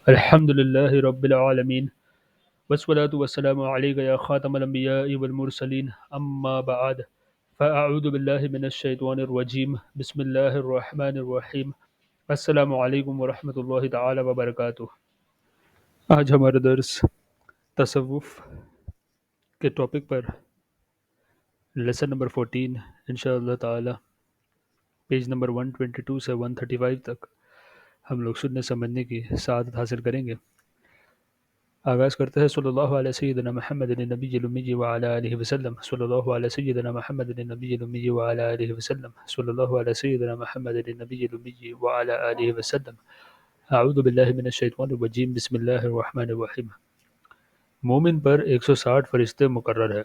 الحمد لله رب العالمين والصلاة والسلام عليك يا خاتم الأنبياء والمرسلين أما بعد فأعوذ بالله من الشيطان الرجيم بسم الله الرحمن الرحيم السلام علیکم ورحمۃ اللہ تعالی وبرکاتہ۔ آج ہمارا درس تصوف کے ٹاپک پر لیسن نمبر 14 انشاء اللہ تعالی پیج نمبر 122 سے 135 تک ہم لوگ سننے سمجھنے کی سعادت حاصل کریں گے۔ آغاز کرتے ہیں صلی اللہ علیہ سیدنا محمد النبی الامی وعلی آلہ وسلم، صلی اللہ علیہ سیدنا محمد النبی الامی وعلی آلہ وسلم، صلی اللہ علیہ سیدنا محمد النبی الامی وعلی آلہ وسلم۔ اعوذ باللہ من الشیطان الرجیم بسم اللہ الرحمن الرحیم۔ مومن پر 160 فرشتے مقرر ہے۔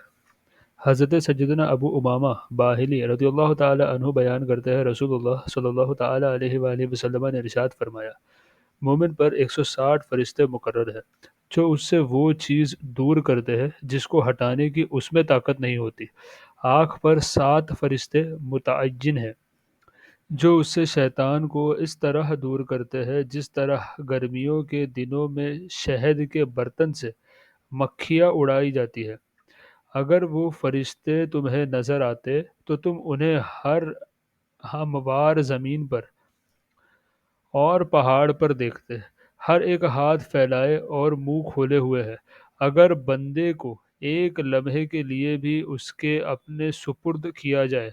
حضرت سیدنا ابو امامہ باہلی رضی اللہ تعالی عنہ بیان کرتے ہیں رسول اللہ صلی اللہ تعالی علیہ وآلہ وسلم نے ارشاد فرمایا، مومن پر 160 فرشتے مقرر ہے جو اس سے وہ چیز دور کرتے ہیں جس کو ہٹانے کی اس میں طاقت نہیں ہوتی۔ آنکھ پر 7 فرشتے متعین ہیں جو اس سے شیطان کو اس طرح دور کرتے ہیں جس طرح گرمیوں کے دنوں میں شہد کے برتن سے مکھیاں اڑائی جاتی ہے۔ اگر وہ فرشتے تمہیں نظر آتے تو تم انہیں ہر ہموار زمین پر اور پہاڑ پر دیکھتے، ہر ایک ہاتھ پھیلائے اور منہ کھولے ہوئے ہے۔ اگر بندے کو ایک لمحے کے لیے بھی اس کے اپنے سپرد کیا جائے،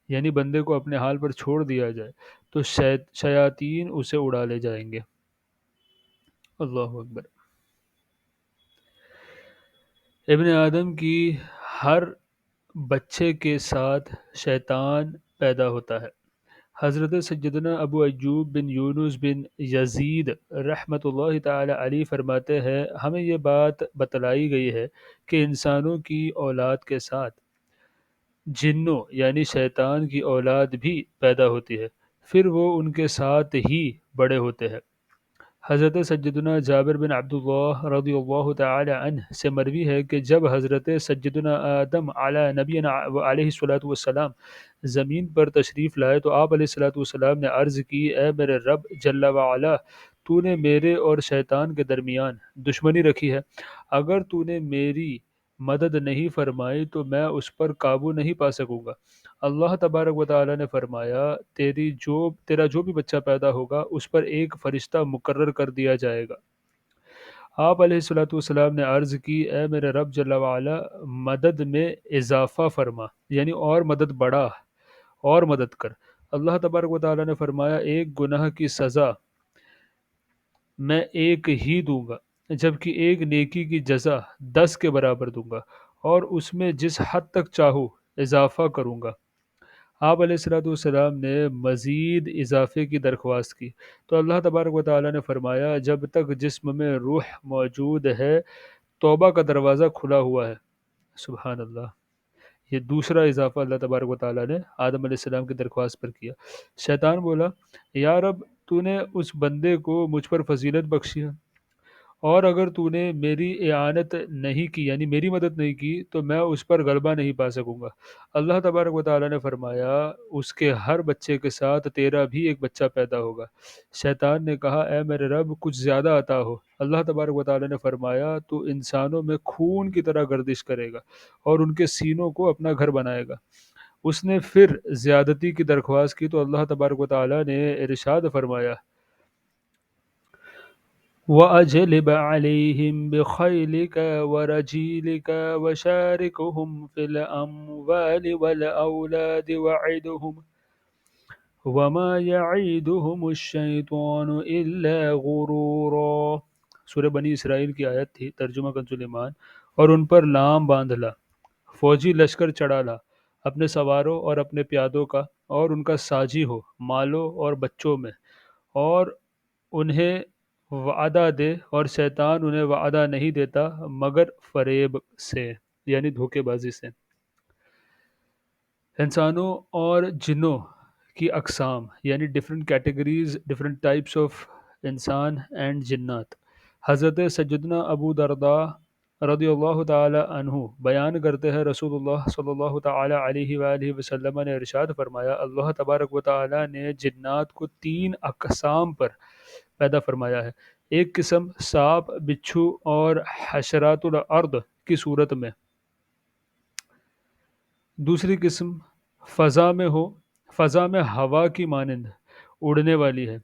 یعنی بندے کو اپنے حال پر چھوڑ دیا جائے، تو شیاطین اسے اڑا لے جائیں گے۔ اللہ اکبر۔ ابن آدم کی ہر بچے کے ساتھ شیطان پیدا ہوتا ہے۔ حضرت سیدنا ابو ایوب بن یونس بن یزید رحمۃ اللہ تعالی علیہ فرماتے ہیں، ہمیں یہ بات بتلائی گئی ہے کہ انسانوں کی اولاد کے ساتھ جنوں یعنی شیطان کی اولاد بھی پیدا ہوتی ہے، پھر وہ ان کے ساتھ ہی بڑے ہوتے ہیں۔ حضرت سیدنا جابر بن عبداللہ رضی اللہ تعالی عنہ سے مروی ہے کہ جب حضرت سیدنا آدم علی نبینا علیہ الصلوۃ والسلام زمین پر تشریف لائے تو آپ علیہ الصلوۃ والسلام نے عرض کی، اے میرے رب جل وعلا، تو نے میرے اور شیطان کے درمیان دشمنی رکھی ہے، اگر تو نے میری مدد نہیں فرمائی تو میں اس پر قابو نہیں پا سکوں گا۔ اللہ تبارک و تعالی نے فرمایا، تیرا جو بھی بچہ پیدا ہوگا اس پر ایک فرشتہ مقرر کر دیا جائے گا۔ آپ علیہ الصلوۃ والسلام نے عرض کی، اے میرے رب جل وعلا، مدد میں اضافہ فرما، یعنی اور مدد بڑھا اور مدد کر۔ اللہ تبارک و تعالی نے فرمایا، ایک گناہ کی سزا میں ایک ہی دوں گا، جبکہ ایک نیکی کی جزا 10 کے برابر دوں گا، اور اس میں جس حد تک چاہوں اضافہ کروں گا۔ آپ علیہ الصلوۃ والسلام نے مزید اضافے کی درخواست کی تو اللہ تبارک و تعالی نے فرمایا، جب تک جسم میں روح موجود ہے توبہ کا دروازہ کھلا ہوا ہے۔ سبحان اللہ۔ یہ دوسرا اضافہ اللہ تبارک و تعالی نے آدم علیہ السلام کی درخواست پر کیا۔ شیطان بولا، یا رب، تو نے اس بندے کو مجھ پر فضیلت بخشی ہے، اور اگر تو نے میری اعانت نہیں کی یعنی میری مدد نہیں کی تو میں اس پر غلبہ نہیں پا سکوں گا۔ اللہ تبارک و تعالی نے فرمایا، اس کے ہر بچے کے ساتھ تیرا بھی ایک بچہ پیدا ہوگا۔ شیطان نے کہا، اے میرے رب، کچھ زیادہ عطا ہو۔ اللہ تبارک و تعالی نے فرمایا، تو انسانوں میں خون کی طرح گردش کرے گا اور ان کے سینوں کو اپنا گھر بنائے گا۔ اس نے پھر زیادتی کی درخواست کی تو اللہ تبارک و تعالی نے ارشاد فرمایا، وَأَجْلِبْ عَلَيْهِمْ بِخَيْلِكَ وَرَجِيلِكَ وَشَارِكْهُمْ فِي الْأَمْوَالِ وَالْأَوْلَادِ وَعِدْهُمْ وَمَا يَعِدُهُمُ الشَّيْطَانُ إِلَّا غُرُورًا۔ سورہ بنی اسرائیل کی آیت تھی، ترجمہ کنز ایمان۔ اور ان پر لام باندھ لا، فوجی لشکر چڑھا لا، اپنے سواروں اور اپنے پیادوں کا، اور ان کا ساجی ہو مالوں اور بچوں میں، اور انہیں وعدہ دے، اور شیطان انہیں وعدہ نہیں دیتا مگر فریب سے یعنی دھوکے بازی سے۔ انسانوں اور جنوں کی اقسام یعنی different categories, different types of انسان اینڈ جنات۔ حضرت سیدنا ابو درداء رضی اللہ تعالی عنہ بیان کرتے ہیں رسول اللہ صلی اللہ تعالی علیہ وآلہ وسلم نے ارشاد فرمایا، اللہ تبارک و تعالی نے جنات کو تین اقسام پر پیدا فرمایا ہے۔ ایک قسم سانپ، بچھو اور حشرات الارض کی صورت میں، دوسری قسم فضا میں ہوا کی مانند اڑنے والی ہے،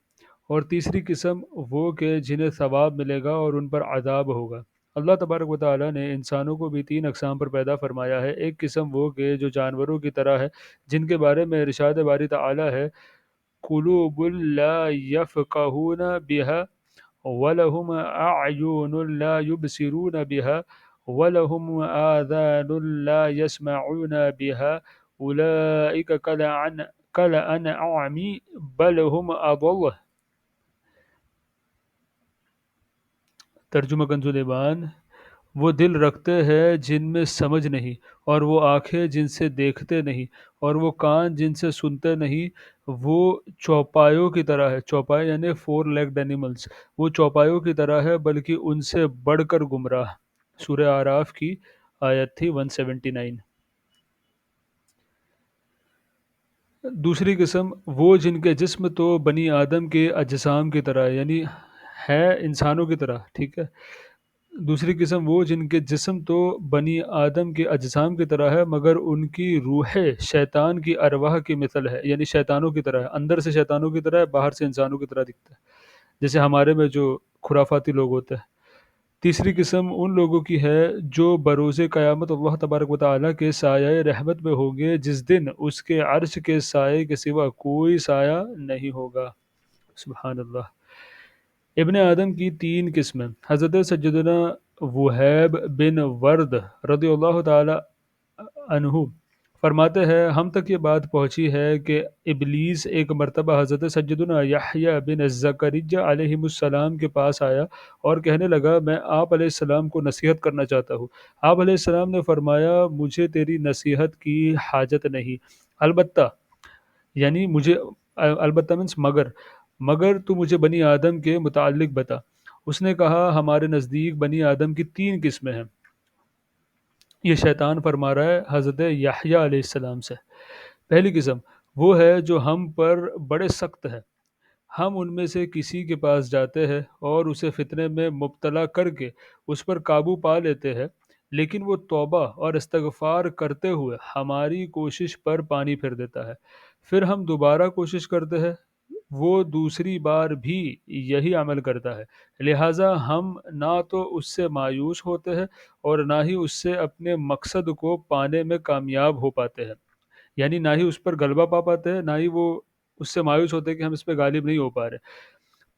اور تیسری قسم وہ کہ جنہیں ثواب ملے گا اور ان پر عذاب ہوگا۔ اللہ تبارک و تعالیٰ نے انسانوں کو بھی تین اقسام پر پیدا فرمایا ہے۔ ایک قسم وہ کہ جو جانوروں کی طرح ہے، جن کے بارے میں ارشاد باری تعالیٰ ہے، قلوب لا یفقہون بها وَلَهُمْ أَعْيُنٌ لَا يُبْصِرُونَ بِهَا وَلَهُمْ آذَانٌ لَا يَسْمَعُونَ بِهَا أُولَئِكَ كَالْأَنْعَامِ بَلْ هُمْ أَضَلُّ۔ ترجمہ کنز ایمان: وہ دل رکھتے ہیں جن میں سمجھ نہیں، اور وہ آنکھیں جن سے دیکھتے نہیں، اور وہ کان جن سے سنتے نہیں، وہ چوپایوں کی طرح ہے۔ چوپائے یعنی فور لیگڈ اینیملز، وہ چوپایوں کی طرح ہے بلکہ ان سے بڑھ کر گمراہ۔ سورہ اعراف کی آیت تھی 179۔ دوسری قسم وہ جن کے جسم تو بنی آدم کے اجسام کی طرح ہے، یعنی ہے انسانوں کی طرح، ٹھیک ہے۔ دوسری قسم وہ جن کے جسم تو بنی آدم کے اجسام کی طرح ہے مگر ان کی روحیں شیطان کی ارواح کی مثل ہے، یعنی شیطانوں کی طرح ہے، اندر سے شیطانوں کی طرح ہے، باہر سے انسانوں کی طرح دکھتا ہے، جیسے ہمارے میں جو خرافاتی لوگ ہوتے ہیں۔ تیسری قسم ان لوگوں کی ہے جو بروز قیامت اللہ تبارک و تعالیٰ کے سایہ رحمت میں ہوں گے، جس دن اس کے عرش کے سائے کے سوا کوئی سایہ نہیں ہوگا۔ سبحان اللہ۔ ابن آدم کی تین قسمیں۔ حضرت سیدنا وہیب بن ورد رضی اللہ تعالی عنہ فرماتے ہیں، ہم تک یہ بات پہنچی ہے کہ ابلیس ایک مرتبہ حضرت سیدنا یحییٰ بن زکریا علیہ السلام کے پاس آیا اور کہنے لگا، میں آپ علیہ السلام کو نصیحت کرنا چاہتا ہوں۔ آپ علیہ السلام نے فرمایا، مجھے تیری نصیحت کی حاجت نہیں، البتہ یعنی مجھے البتہ مینس مگر تو مجھے بنی آدم کے متعلق بتا۔ اس نے کہا، ہمارے نزدیک بنی آدم کی تین قسمیں ہیں۔ یہ شیطان فرما رہا ہے حضرت یحییٰ علیہ السلام سے۔ پہلی قسم وہ ہے جو ہم پر بڑے سخت ہے، ہم ان میں سے کسی کے پاس جاتے ہیں اور اسے فتنے میں مبتلا کر کے اس پر قابو پا لیتے ہیں، لیکن وہ توبہ اور استغفار کرتے ہوئے ہماری کوشش پر پانی پھیر دیتا ہے، پھر ہم دوبارہ کوشش کرتے ہیں، وہ دوسری بار بھی یہی عمل کرتا ہے، لہٰذا ہم نہ تو اس سے مایوس ہوتے ہیں اور نہ ہی اس سے اپنے مقصد کو پانے میں کامیاب ہو پاتے ہیں، یعنی نہ ہی اس پر غلبہ پا پاتے ہیں، نہ ہی وہ اس سے مایوس ہوتے ہیں کہ ہم اس پہ غالب نہیں ہو پا رہے،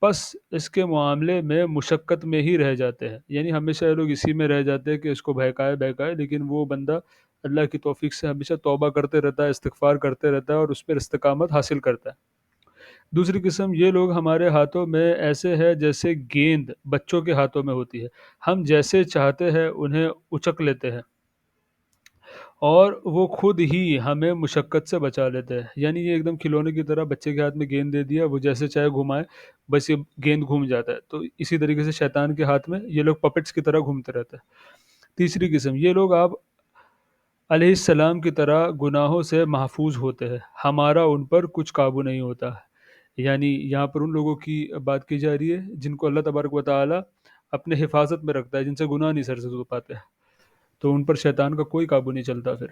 بس اس کے معاملے میں مشقت میں ہی رہ جاتے ہیں، یعنی ہمیشہ یہ لوگ اسی میں رہ جاتے ہیں کہ اس کو بہکائے، لیکن وہ بندہ اللہ کی توفیق سے ہمیشہ توبہ کرتے رہتا ہے، استغفار کرتے رہتا ہے اور اس پر استقامت حاصل کرتا ہے۔ دوسری قسم یہ لوگ ہمارے ہاتھوں میں ایسے ہے جیسے گیند بچوں کے ہاتھوں میں ہوتی ہے، ہم جیسے چاہتے ہیں انہیں اچک لیتے ہیں اور وہ خود ہی ہمیں مشقت سے بچا لیتے ہیں، یعنی یہ ایک دم کھلونے کی طرح بچے کے ہاتھ میں گیند دے دیا، وہ جیسے چاہے گھمائے، بس یہ گیند گھوم جاتا ہے، تو اسی طریقے سے شیطان کے ہاتھ میں یہ لوگ پپٹس کی طرح گھومتے رہتے ہیں۔ تیسری قسم یہ لوگ آپ علیہ السلام کی طرح گناہوں سے محفوظ ہوتے ہیں، ہمارا ان پر کچھ قابو نہیں ہوتا ہے، یعنی یہاں پر ان لوگوں کی بات کی جا رہی ہے جن کو اللہ تبارک و تعالی اپنے حفاظت میں رکھتا ہے، جن سے گناہ نہیں سر سے ہو پاتے، تو ان پر شیطان کا کوئی قابو نہیں چلتا۔ پھر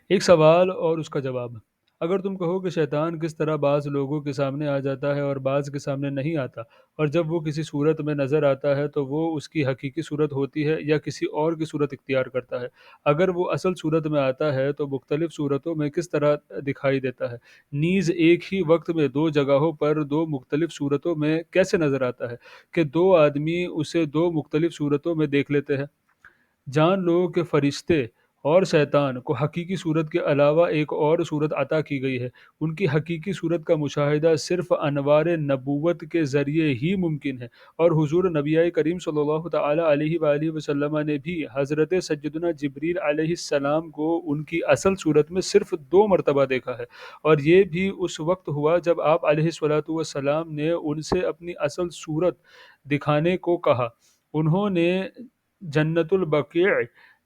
ایک سوال اور اس کا جواب۔ اگر تم کہو کہ شیطان کس طرح بعض لوگوں کے سامنے آ جاتا ہے اور بعض کے سامنے نہیں آتا، اور جب وہ کسی صورت میں نظر آتا ہے تو وہ اس کی حقیقی صورت ہوتی ہے یا کسی اور کی صورت اختیار کرتا ہے، اگر وہ اصل صورت میں آتا ہے تو مختلف صورتوں میں کس طرح دکھائی دیتا ہے، نیز ایک ہی وقت میں دو جگہوں پر دو مختلف صورتوں میں کیسے نظر آتا ہے کہ دو آدمی اسے دو مختلف صورتوں میں دیکھ لیتے ہیں۔ جان لو کہ فرشتے اور شیطان کو حقیقی صورت کے علاوہ ایک اور صورت عطا کی گئی ہے۔ ان کی حقیقی صورت کا مشاہدہ صرف انوار نبوت کے ذریعے ہی ممکن ہے، اور حضور نبی کریم صلی اللہ تعالی علیہ وآلہ وسلم نے بھی حضرت سیدنا جبریل علیہ السلام کو ان کی اصل صورت میں صرف 2 مرتبہ دیکھا ہے، اور یہ بھی اس وقت ہوا جب آپ علیہ الصلوۃ والسلام نے ان سے اپنی اصل صورت دکھانے کو کہا۔ انہوں نے جنت البقیع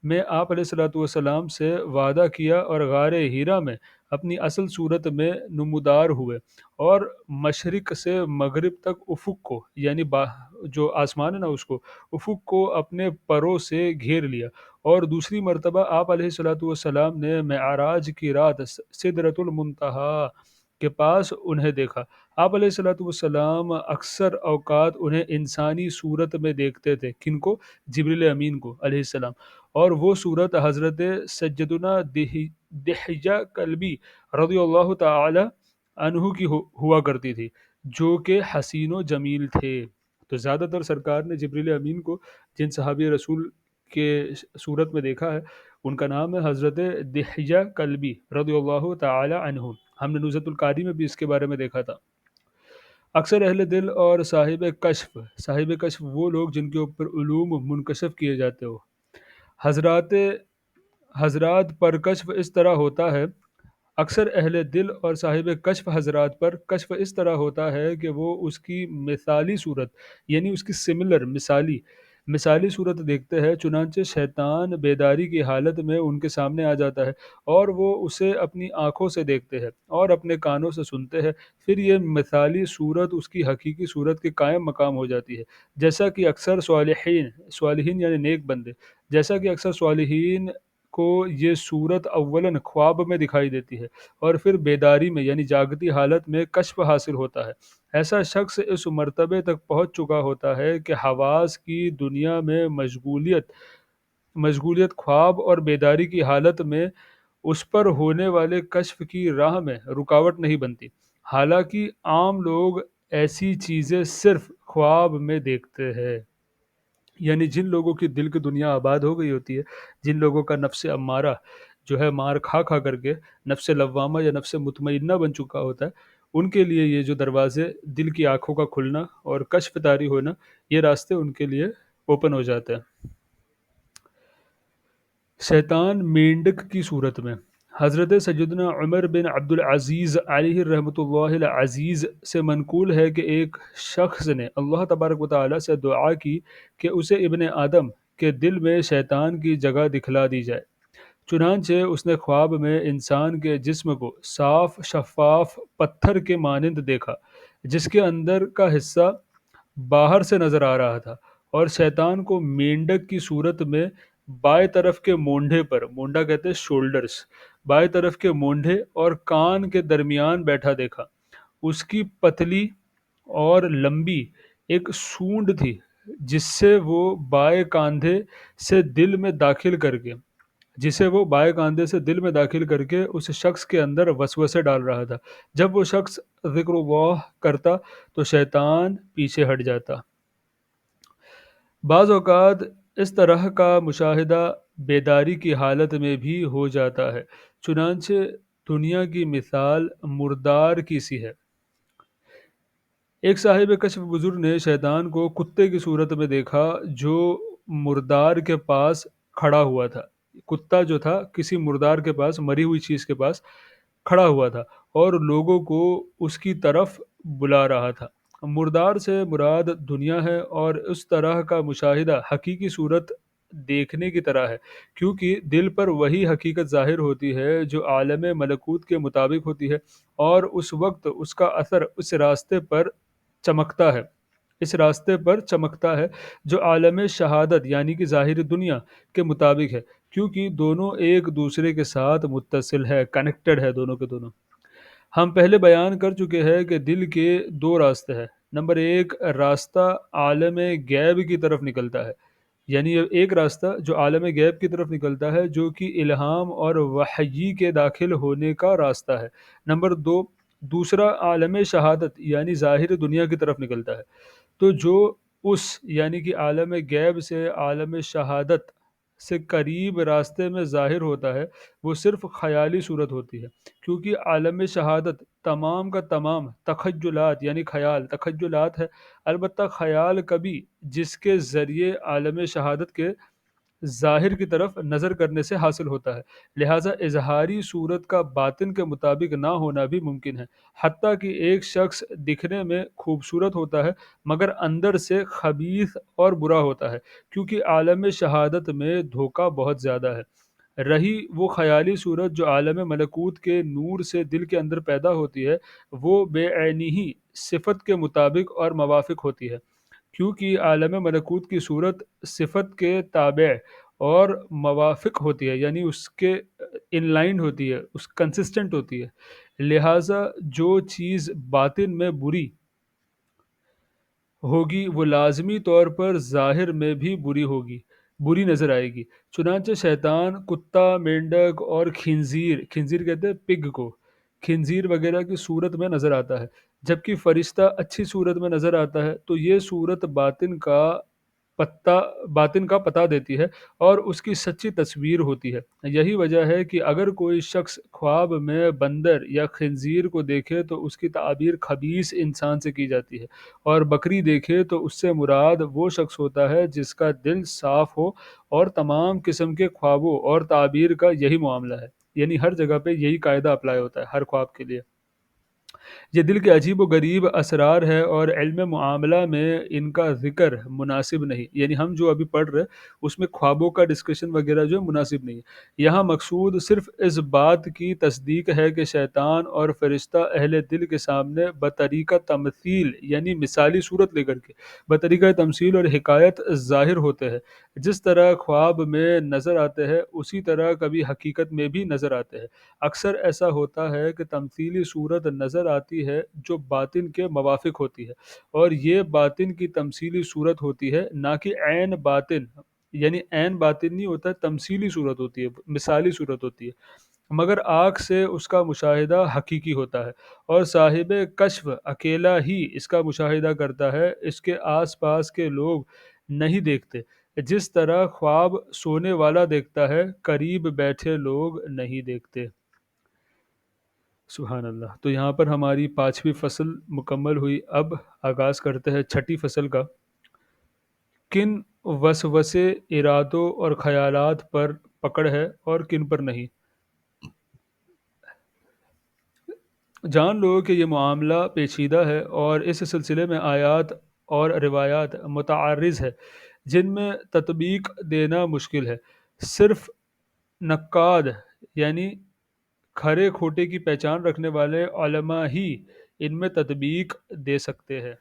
میں آپ علیہ الصلوۃ والسلام سے وعدہ کیا اور غار ہیرا میں اپنی اصل صورت میں نمودار ہوئے، اور مشرق سے مغرب تک افق کو، یعنی جو آسمان ہے نا، اس کو، افق کو اپنے پروں سے گھیر لیا۔ اور دوسری مرتبہ آپ علیہ الصلوۃ والسلام نے معراج کی رات سدرۃ المنتہا کے پاس انہیں دیکھا۔ آپ علیہ الصلوۃ والسلام اکثر اوقات انہیں انسانی صورت میں دیکھتے تھے۔ کن کو؟ جبریل امین کو علیہ السلام۔ اور وہ صورت حضرت سیدنا دحیہ کلبی رضی اللہ تعالی عنہ کی ہوا کرتی تھی، جو کہ حسین و جمیل تھے۔ تو زیادہ تر سرکار نے جبریل امین کو جن صحابی رسول کے صورت میں دیکھا ہے، ان کا نام ہے حضرت دحیہ کلبی رضی اللہ تعالی عنہ۔ ہم نے نزہت القاری میں بھی اس کے بارے میں دیکھا تھا۔ اکثر اہل دل اور صاحب کشف وہ لوگ جن کے اوپر علوم منکشف کیے جاتے ہو، حضرات حضرات پر کشف اس طرح ہوتا ہے۔ اکثر اہل دل اور صاحب کشف حضرات پر کشف اس طرح ہوتا ہے کہ وہ اس کی مثالی صورت، یعنی اس کی سملر مثالی صورت دیکھتے ہیں، چنانچہ شیطان بیداری کی حالت میں ان کے سامنے آ جاتا ہے، اور وہ اسے اپنی آنکھوں سے دیکھتے ہیں اور اپنے کانوں سے سنتے ہیں۔ پھر یہ مثالی صورت اس کی حقیقی صورت کے قائم مقام ہو جاتی ہے، جیسا کہ اکثر صالحین یعنی نیک بندے، جیسا کہ اکثر صالحین کو یہ صورت اولاً خواب میں دکھائی دیتی ہے، اور پھر بیداری میں یعنی جاگتی حالت میں کشف حاصل ہوتا ہے۔ ایسا شخص اس مرتبے تک پہنچ چکا ہوتا ہے کہ حواس کی دنیا میں مشغولیت خواب اور بیداری کی حالت میں اس پر ہونے والے کشف کی راہ میں رکاوٹ نہیں بنتی۔ حالانکہ عام لوگ ایسی چیزیں صرف خواب میں دیکھتے ہیں، یعنی جن لوگوں کی دل کی دنیا آباد ہو گئی ہوتی ہے، جن لوگوں کا نفس امارہ جو ہے مار کھا کھا کر کے نفس لوامہ یا نفس مطمئنہ بن چکا ہوتا ہے، ان کے لیے یہ جو دروازے دل کی آنکھوں کا کھلنا اور کشف طاری ہونا، یہ راستے ان کے لیے اوپن ہو جاتے ہیں۔ شیطان مینڈک کی صورت میں۔ حضرت سیدنا عمر بن عبد العزیز علیہ رحمۃ اللہ العزیز سے منقول ہے کہ ایک شخص نے اللہ تبارک و تعالی سے دعا کی کہ اسے ابن آدم کے دل میں شیطان کی جگہ دکھلا دی جائے۔ چنانچہ اس نے خواب میں انسان کے جسم کو صاف شفاف پتھر کے مانند دیکھا، جس کے اندر کا حصہ باہر سے نظر آ رہا تھا، اور شیطان کو مینڈک کی صورت میں بائیں طرف کے مونڈھے پر، مونڈا کہتے ہیں شولڈرز، بائیں طرف کے مونڈھے اور کان کے درمیان بیٹھا دیکھا۔ اس کی پتلی اور لمبی ایک سونڈ تھی، جس سے وہ بائیں کاندھے سے دل میں داخل کر کے اس شخص کے اندر وسوسے ڈال رہا تھا۔ جب وہ شخص ذکر اللہ کرتا تو شیطان پیچھے ہٹ جاتا۔ بعض اوقات اس طرح کا مشاہدہ بیداری کی حالت میں بھی ہو جاتا ہے، چنانچہ دنیا کی مثال مردار کی سی ہے۔ ایک صاحب کشف بزرگ نے شیطان کو کتے کی صورت میں دیکھا جو مردار کے پاس کھڑا ہوا تھا۔ کتا جو تھا کسی مردار کے پاس، مری ہوئی چیز کے پاس کھڑا ہوا تھا، اور لوگوں کو اس کی طرف بلا رہا تھا۔ مردار سے مراد دنیا ہے، اور اس طرح کا مشاہدہ حقیقی صورت دیکھنے کی طرح ہے، کیونکہ دل پر وہی حقیقت ظاہر ہوتی ہے جو عالم ملکوت کے مطابق ہوتی ہے، اور اس وقت اس کا اثر اس راستے پر چمکتا ہے جو عالم شہادت یعنی کہ ظاہر دنیا کے مطابق ہے، کیونکہ دونوں ایک دوسرے کے ساتھ متصل ہے، کنیکٹڈ ہے دونوں کے دونوں۔ ہم پہلے بیان کر چکے ہیں کہ دل کے 2 راستے ہیں۔ نمبر 1 راستہ عالم غیب کی طرف نکلتا ہے، یعنی ایک راستہ جو عالم غیب کی طرف نکلتا ہے، جو کہ الہام اور وحی کے داخل ہونے کا راستہ ہے۔ نمبر 2 دوسرا عالم شہادت یعنی ظاہر دنیا کی طرف نکلتا ہے۔ تو جو اس یعنی کہ عالم غیب سے عالم شہادت سے قریب راستے میں ظاہر ہوتا ہے وہ صرف خیالی صورت ہوتی ہے، کیونکہ عالم شہادت تمام کا تمام تخیلات یعنی خیال تخیلات ہے۔ البتہ خیال کبھی جس کے ذریعے عالم شہادت کے ظاہر کی طرف نظر کرنے سے حاصل ہوتا ہے، لہذا اظہاری صورت کا باطن کے مطابق نہ ہونا بھی ممکن ہے۔ حتیٰ کہ ایک شخص دکھنے میں خوبصورت ہوتا ہے مگر اندر سے خبیث اور برا ہوتا ہے، کیونکہ عالم شہادت میں دھوکہ بہت زیادہ ہے۔ رہی وہ خیالی صورت جو عالم ملکوت کے نور سے دل کے اندر پیدا ہوتی ہے، وہ بے عینی ہی صفت کے مطابق اور موافق ہوتی ہے، کیونکہ عالم ملکوت کی صورت صفت کے تابع اور موافق ہوتی ہے، یعنی اس کے ان لائن ہوتی ہے، اس کنسسٹنٹ ہوتی ہے۔ لہٰذا جو چیز باطن میں بری ہوگی وہ لازمی طور پر ظاہر میں بھی بری نظر آئے گی۔ چنانچہ شیطان کتا، مینڈک اور خنزیر، خنزیر کہتے ہیں پگ کو، خنزیر وغیرہ کی صورت میں نظر آتا ہے، جبکہ فرشتہ اچھی صورت میں نظر آتا ہے، تو یہ صورت باطن کا پتہ دیتی ہے اور اس کی سچی تصویر ہوتی ہے۔ یہی وجہ ہے کہ اگر کوئی شخص خواب میں بندر یا خنزیر کو دیکھے تو اس کی تعبیر خبیث انسان سے کی جاتی ہے، اور بکری دیکھے تو اس سے مراد وہ شخص ہوتا ہے جس کا دل صاف ہو، اور تمام قسم کے خوابوں اور تعبیر کا یہی معاملہ ہے، یعنی ہر جگہ پہ یہی قاعدہ اپلائی ہوتا ہے ہر خواب کے لیے۔ یہ دل کے عجیب و غریب اسرار ہے اور علم معاملہ میں ان کا ذکر مناسب نہیں، یعنی ہم جو ابھی پڑھ رہے اس میں خوابوں کا ڈسکشن وغیرہ جو ہے مناسب نہیں ہے۔ یہاں مقصود صرف اس بات کی تصدیق ہے کہ شیطان اور فرشتہ اہل دل کے سامنے بطریقہ تمثیل یعنی مثالی صورت لے کر کے بطریقہ تمثیل اور حکایت ظاہر ہوتے ہیں، جس طرح خواب میں نظر آتے ہیں اسی طرح کبھی حقیقت میں بھی نظر آتے ہیں۔ اکثر ایسا ہوتا ہے کہ تمثیلی صورت نظر آتی ہے جو باطن کے موافق ہوتی ہے، اور یہ باطن کی تمثیلی صورت ہوتی ہے، نہ کہ عین باطن، یعنی عین باطن نہیں ہوتا، تمثیلی صورت ہوتی ہے، مثالی صورت ہوتی ہے، مگر آنکھ سے اس کا مشاہدہ حقیقی ہوتا ہے، اور صاحب کشف اکیلا ہی اس کا مشاہدہ کرتا ہے، اس کے آس پاس کے لوگ نہیں دیکھتے۔ جس طرح خواب سونے والا دیکھتا ہے، قریب بیٹھے لوگ نہیں دیکھتے۔ سبحان اللہ۔ تو یہاں پر ہماری 5ویں فصل مکمل ہوئی۔ اب آغاز کرتے ہیں 6ٹھی فصل کا۔ کن وسوسے، ارادوں اور خیالات پر پکڑ ہے اور کن پر نہیں؟ جان لو کہ یہ معاملہ پیچیدہ ہے اور اس سلسلے میں آیات اور روایات متعارض ہے جن میں تطبیق دینا مشکل ہے۔ صرف نقاد یعنی کھرے کھوٹے کی پہچان رکھنے والے علماء ہی ان میں تطبیق دے سکتے ہیں۔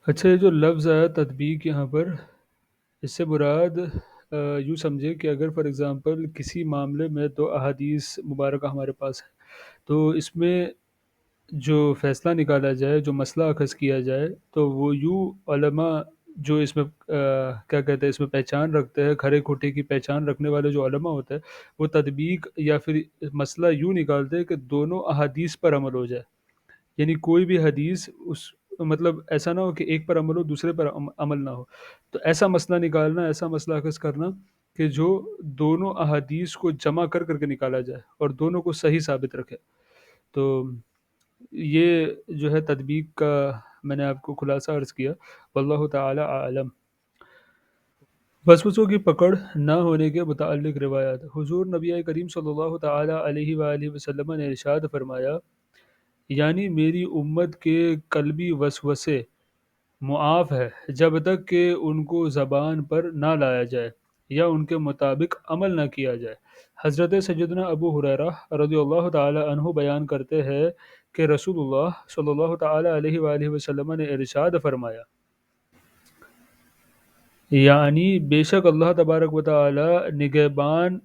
اچھا، یہ جو لفظ ہے تطبیق یہاں پر، اس سے مراد یوں سمجھے کہ اگر فار ایگزامپل کسی معاملے میں دو احادیث مبارکہ ہمارے پاس ہے، تو اس میں جو فیصلہ نکالا جائے، جو مسئلہ اخذ کیا جائے، تو وہ یوں علماء جو اس میں کیا کہتے ہیں، اس میں پہچان رکھتے ہیں، کھرے کھوٹے کی پہچان رکھنے والے جو علماء ہوتے ہیں، وہ تطبیق یا پھر مسئلہ یوں نکالتے ہیں کہ دونوں احادیث پر عمل ہو جائے، یعنی کوئی بھی حدیث اس مطلب ایسا نہ ہو کہ ایک پر عمل ہو دوسرے پر عمل نہ ہو، تو ایسا مسئلہ نکالنا، ایسا مسئلہ اخذ کرنا کہ جو دونوں احادیث کو جمع کر کر کے نکالا جائے اور دونوں کو صحیح ثابت رکھے۔ تو یہ جو ہے تطبیق کا میں نے آپ کو خلاصہ عرض کیا، واللہ تعالی اعلم۔ وسوسوں کی پکڑ نہ ہونے کے متعلق روایات۔ حضور نبی کریم صلی اللہ تعالی علیہ وآلہ وسلم نے ارشاد فرمایا، یعنی میری امت کے قلبی وسوسے معاف ہے جب تک کہ ان کو زبان پر نہ لایا جائے یا ان کے مطابق عمل نہ کیا جائے۔ حضرت سیدنا ابو ہریرہ رضی اللہ تعالی عنہ بیان کرتے ہیں کہ رسول اللہ صلی اللہ تعالی علیہ وآلہ وسلم نے ارشاد فرمایا، یعنی بے شک اللہ تبارک و تعالی نگہبان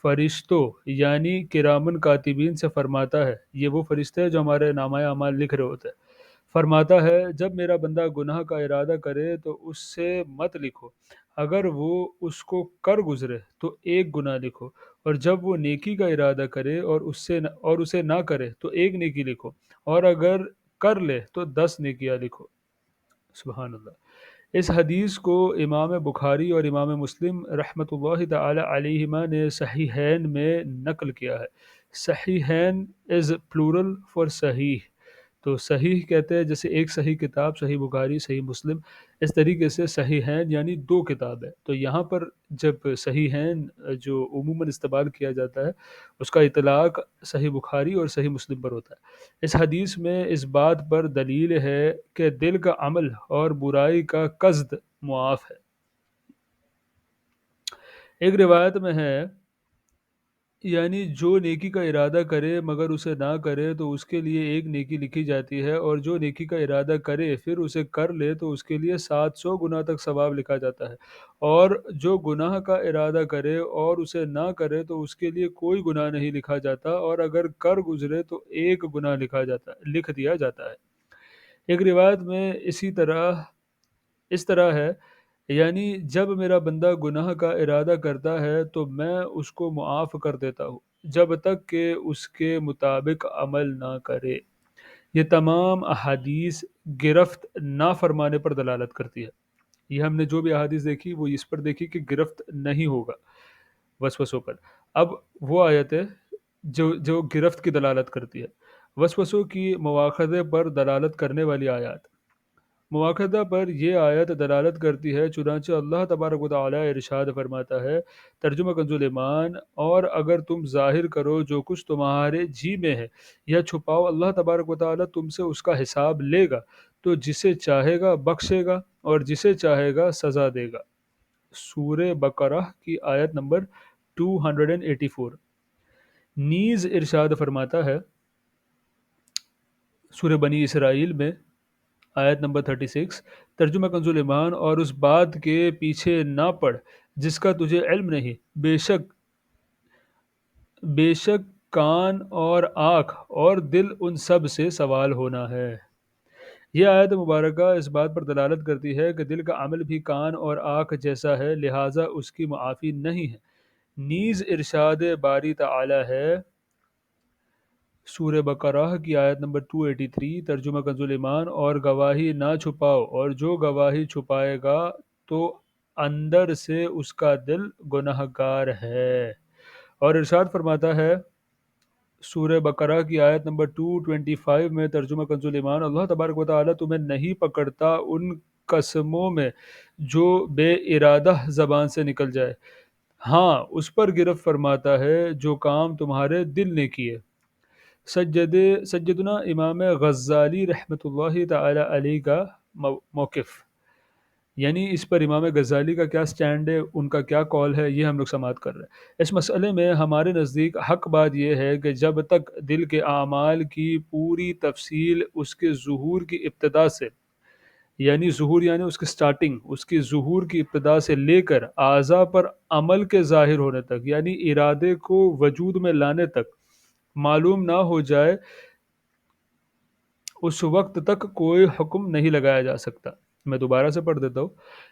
فرشتوں یعنی کرامن کاتبین سے فرماتا ہے، یہ وہ فرشتے ہیں جو ہمارے نامہ اعمال لکھ رہے ہوتے ہیں، فرماتا ہے جب میرا بندہ گناہ کا ارادہ کرے تو اس سے مت لکھو، اگر وہ اس کو کر گزرے تو ایک گناہ لکھو، اور جب وہ نیکی کا ارادہ کرے اور اسے نہ کرے تو ایک نیکی لکھو، اور اگر کر لے تو 10 نیکیاں لکھو۔ سبحان اللہ۔ اس حدیث کو امام بخاری اور امام مسلم رحمۃ اللہ تعالی علیہما نے صحیحین میں نقل کیا ہے۔ صحیحین از پلورل فار صحیح، تو صحیح کہتے ہیں جیسے ایک صحیح کتاب، صحیح بخاری، صحیح مسلم، اس طریقے سے صحیحین یعنی دو کتاب ہے۔ تو یہاں پر جب صحیحین جو عموماً استعمال کیا جاتا ہے، اس کا اطلاق صحیح بخاری اور صحیح مسلم پر ہوتا ہے۔ اس حدیث میں اس بات پر دلیل ہے کہ دل کا عمل اور برائی کا قصد معاف ہے۔ ایک روایت میں ہے، یعنی جو نیکی کا ارادہ کرے مگر اسے نہ کرے تو اس کے لیے ایک نیکی لکھی جاتی ہے، اور جو نیکی کا ارادہ کرے پھر اسے کر لے تو اس کے لیے 700 گنا تک ثواب لکھا جاتا ہے، اور جو گناہ کا ارادہ کرے اور اسے نہ کرے تو اس کے لیے کوئی گناہ نہیں لکھا جاتا، اور اگر کر گزرے تو ایک گناہ لکھ دیا جاتا ہے۔ ایک روایت میں اس طرح ہے، یعنی جب میرا بندہ گناہ کا ارادہ کرتا ہے تو میں اس کو معاف کر دیتا ہوں جب تک کہ اس کے مطابق عمل نہ کرے۔ یہ تمام احادیث گرفت نہ فرمانے پر دلالت کرتی ہے۔ یہ ہم نے جو بھی احادیث دیکھی وہ اس پر دیکھی کہ گرفت نہیں ہوگا وسوسوں پر۔ اب وہ آیت ہے جو گرفت کی دلالت کرتی ہے، وسوسوں کی مواخذے پر دلالت کرنے والی آیات۔ مواخذہ پر یہ آیت دلالت کرتی ہے، چنانچہ اللہ تبارک و تعالی ارشاد فرماتا ہے، ترجمہ کنز ایمان، اور اگر تم ظاہر کرو جو کچھ تمہارے جی میں ہے یا چھپاؤ، اللہ تبارک و تعالی تم سے اس کا حساب لے گا، تو جسے چاہے گا بخشے گا اور جسے چاہے گا سزا دے گا۔ سورہ بقرہ کی آیت نمبر 284۔ نیز ارشاد فرماتا ہے سورہ بنی اسرائیل میں آیت نمبر 36، ترجمہ کنز ایمان، اور اس بات کے پیچھے نہ پڑ جس کا تجھے علم نہیں، بے شک کان اور آنکھ اور دل ان سب سے سوال ہونا ہے۔ یہ آیت مبارکہ اس بات پر دلالت کرتی ہے کہ دل کا عمل بھی کان اور آنکھ جیسا ہے، لہٰذا اس کی معافی نہیں ہے۔ نیز ارشاد باری تعالی ہے سورہ بقرہ کی آیت نمبر 283، ترجمہ کنز ایمان، اور گواہی نہ چھپاؤ، اور جو گواہی چھپائے گا تو اندر سے اس کا دل گناہ گار ہے۔ اور ارشاد فرماتا ہے سورہ بقرہ کی آیت نمبر 225 میں، ترجمہ کنز ایمان، اللہ تبارک و تعالی تمہیں نہیں پکڑتا ان قسموں میں جو بے ارادہ زبان سے نکل جائے، ہاں اس پر گرفت فرماتا ہے جو کام تمہارے دل نے کیے۔ سجدنا امام غزالی رحمۃ اللہ تعالی علیہ کا موقف، یعنی اس پر امام غزالی کا کیا سٹینڈ ہے، ان کا کیا قول ہے، یہ ہم لوگ سماعت کر رہے ہیں۔ اس مسئلے میں ہمارے نزدیک حق بات یہ ہے کہ جب تک دل کے اعمال کی پوری تفصیل اس کے ظہور کی ابتدا سے، یعنی ظہور یعنی اس کی سٹارٹنگ، اس کی ظہور کی ابتدا سے لے کر اعضاء پر عمل کے ظاہر ہونے تک، یعنی ارادے کو وجود میں لانے تک معلوم نہ ہو جائے، اس وقت تک کوئی حکم نہیں لگایا جا سکتا۔ میں دوبارہ سے پڑھ دیتا ہوں۔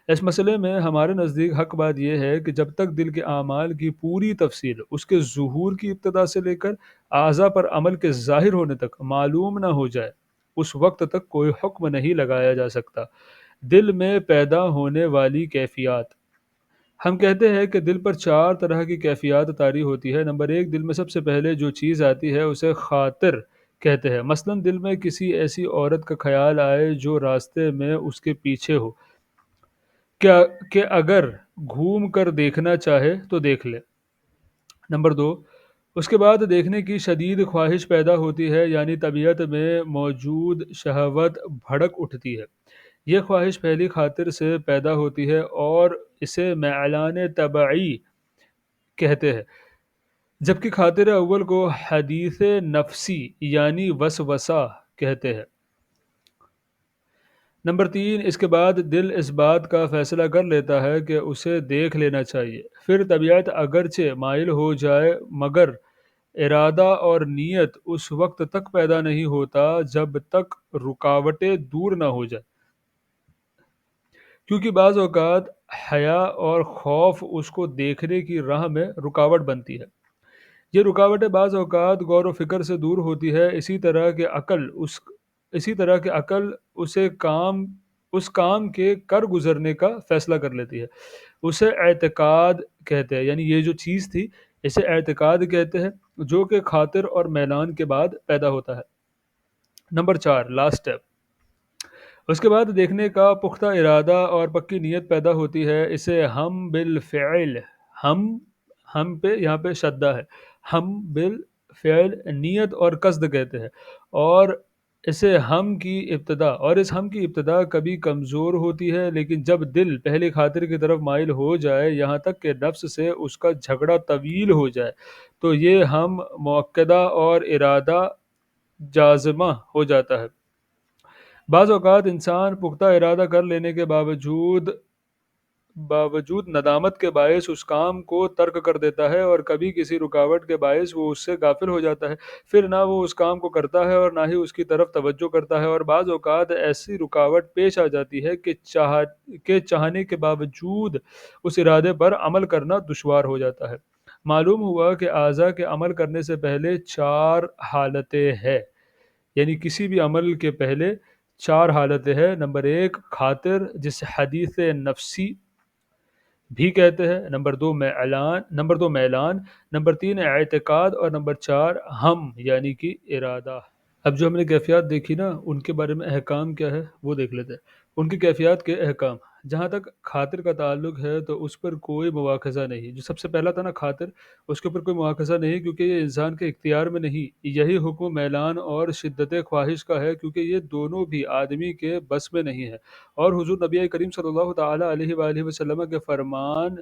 اس مسئلے میں ہمارے نزدیک حق بات یہ ہے کہ جب تک دل کے اعمال کی پوری تفصیل اس کے ظہور کی ابتدا سے لے کر اعضاء پر عمل کے ظاہر ہونے تک معلوم نہ ہو جائے، اس وقت تک کوئی حکم نہیں لگایا جا سکتا۔ دل میں پیدا ہونے والی کیفیات، ہم کہتے ہیں کہ دل پر 4 طرح کی کیفیات طاری ہوتی ہے۔ نمبر 1، دل میں سب سے پہلے جو چیز آتی ہے اسے خاطر کہتے ہیں۔ مثلا دل میں کسی ایسی عورت کا خیال آئے جو راستے میں اس کے پیچھے ہو، کہ اگر گھوم کر دیکھنا چاہے تو دیکھ لے۔ نمبر 2، اس کے بعد دیکھنے کی شدید خواہش پیدا ہوتی ہے، یعنی طبیعت میں موجود شہوت بھڑک اٹھتی ہے۔ یہ خواہش پہلی خاطر سے پیدا ہوتی ہے اور اسے میلان طبعی کہتے ہیں، جبکہ خاطر اول کو حدیث نفسی یعنی وسوسہ کہتے ہیں۔ نمبر 3، اس کے بعد دل اس بات کا فیصلہ کر لیتا ہے کہ اسے دیکھ لینا چاہیے، پھر طبیعت اگرچہ مائل ہو جائے مگر ارادہ اور نیت اس وقت تک پیدا نہیں ہوتا جب تک رکاوٹیں دور نہ ہو جائے، کیونکہ بعض اوقات حیا اور خوف اس کو دیکھنے کی راہ میں رکاوٹ بنتی ہے۔ یہ رکاوٹیں بعض اوقات غور و فکر سے دور ہوتی ہے، اسی طرح کہ عقل اس کام کے کر گزرنے کا فیصلہ کر لیتی ہے، اسے اعتقاد کہتے ہیں، یعنی یہ جو چیز تھی اسے اعتقاد کہتے ہیں، جو کہ خاطر اور میلان کے بعد پیدا ہوتا ہے۔ نمبر 4، لاسٹ اسٹیپ، اس کے بعد دیکھنے کا پختہ ارادہ اور پکی نیت پیدا ہوتی ہے، اسے ہم بالفعل، ہم ہم پہ یہاں پہ شدہ ہے، ہم بالفعل نیت اور قصد کہتے ہیں، اور اسے ہم کی ابتدا، اور اس ہم کی ابتدا کبھی کمزور ہوتی ہے، لیکن جب دل پہلی خاطر کی طرف مائل ہو جائے یہاں تک کہ نفس سے اس کا جھگڑا طویل ہو جائے تو یہ ہم مؤکدہ اور ارادہ جازمہ ہو جاتا ہے۔ بعض اوقات انسان پختہ ارادہ کر لینے کے باوجود ندامت کے باعث اس کام کو ترک کر دیتا ہے، اور کبھی کسی رکاوٹ کے باعث وہ اس سے غافل ہو جاتا ہے، پھر نہ وہ اس کام کو کرتا ہے اور نہ ہی اس کی طرف توجہ کرتا ہے، اور بعض اوقات ایسی رکاوٹ پیش آ جاتی ہے کہ چاہنے کے باوجود اس ارادے پر عمل کرنا دشوار ہو جاتا ہے۔ معلوم ہوا کہ اعضاء کے عمل کرنے سے پہلے 4 حالتیں ہیں، یعنی کسی بھی عمل کے پہلے 4 حالتیں ہیں۔ نمبر 1، خاطر، جسے حدیث نفسی بھی کہتے ہیں۔ نمبر 2 میلان، نمبر 3 اعتقاد، اور نمبر 4 ہم یعنی کہ ارادہ۔ اب جو ہم نے کیفیات دیکھی نا، ان کے بارے میں احکام کیا ہے وہ دیکھ لیتے ہیں۔ ان کی کیفیات کے احکام، جہاں تک خاطر کا تعلق ہے تو اس پر کوئی مواخذہ نہیں۔ جو سب سے پہلا تھا نا خاطر، اس کے اوپر کوئی مواخذہ نہیں، کیونکہ یہ انسان کے اختیار میں نہیں۔ یہی حکم میلان اور شدت خواہش کا ہے، کیونکہ یہ دونوں بھی آدمی کے بس میں نہیں ہے۔ اور حضور نبی کریم صلی اللہ تعالی علیہ وآلہ وسلم کے فرمان،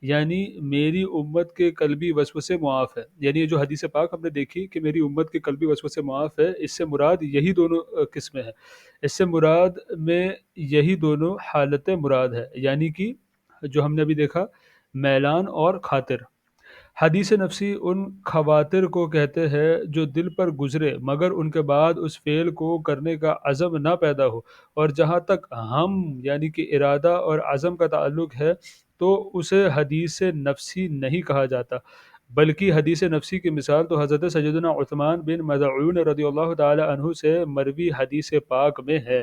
یعنی میری امت کے قلبی وسوسے معاف ہے، یعنی یہ جو حدیث پاک ہم نے دیکھی کہ میری امت کے قلبی وسوسے معاف ہے، اس سے مراد یہی دونوں قسمیں ہیں، اس سے مراد میں یہی دونوں حالتیں مراد ہے، یعنی کہ جو ہم نے ابھی دیکھا میلان اور خاطر۔ حدیث نفسی ان خواطر کو کہتے ہیں جو دل پر گزرے مگر ان کے بعد اس فعل کو کرنے کا عزم نہ پیدا ہو، اور جہاں تک ہم یعنی کہ ارادہ اور عزم کا تعلق ہے تو اسے حدیث نفسی نہیں کہا جاتا، بلکہ حدیث نفسی کی مثال تو حضرت سیدنا عثمان بن مظعون رضی اللہ تعالی عنہ سے مروی حدیث پاک میں ہے۔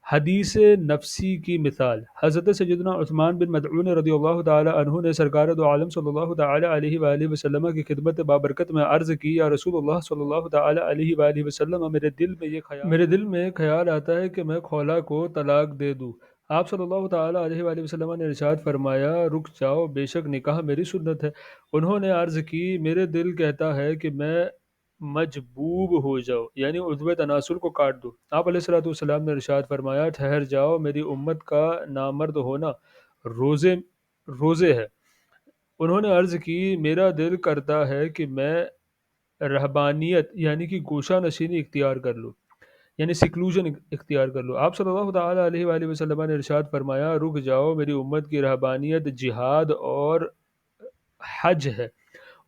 حدیث نفسی کی مثال، حضرت سیدنا عثمان بن مظعون رضی اللہ تعالی عنہ نے سرکار دو عالم صلی اللہ تعالی علیہ وآلہ وسلم کی خدمت بابرکت میں عرض کی، یا رسول اللہ صلی اللہ تعالی علیہ وآلہ وسلم، میرے دل میں خیال آتا ہے کہ میں خولہ کو طلاق دے دوں۔ آپ صلی اللہ تعالی علیہ وآلہ وسلم نے ارشاد فرمایا، رک جاؤ، بے شک نکاح میری سنت ہے۔ انہوں نے عرض کی، میرے دل کہتا ہے کہ میں مجبوب ہو جاؤ، یعنی عضو تناسل کو کاٹ دو۔ آپ علیہ الصلوۃ والسلام نے ارشاد فرمایا، ٹھہر جاؤ، میری امت کا نامرد ہونا روزے ہے۔ انہوں نے عرض کی، میرا دل کرتا ہے کہ میں رہبانیت یعنی کہ گوشہ نشینی اختیار کر لوں، یعنی سیکلوژن اختیار کر لو۔ آپ صلی اللہ تعالی علیہ وآلہ وسلم نے ارشاد فرمایا، رک جاؤ، میری امت کی رہبانیت جہاد اور حج ہے۔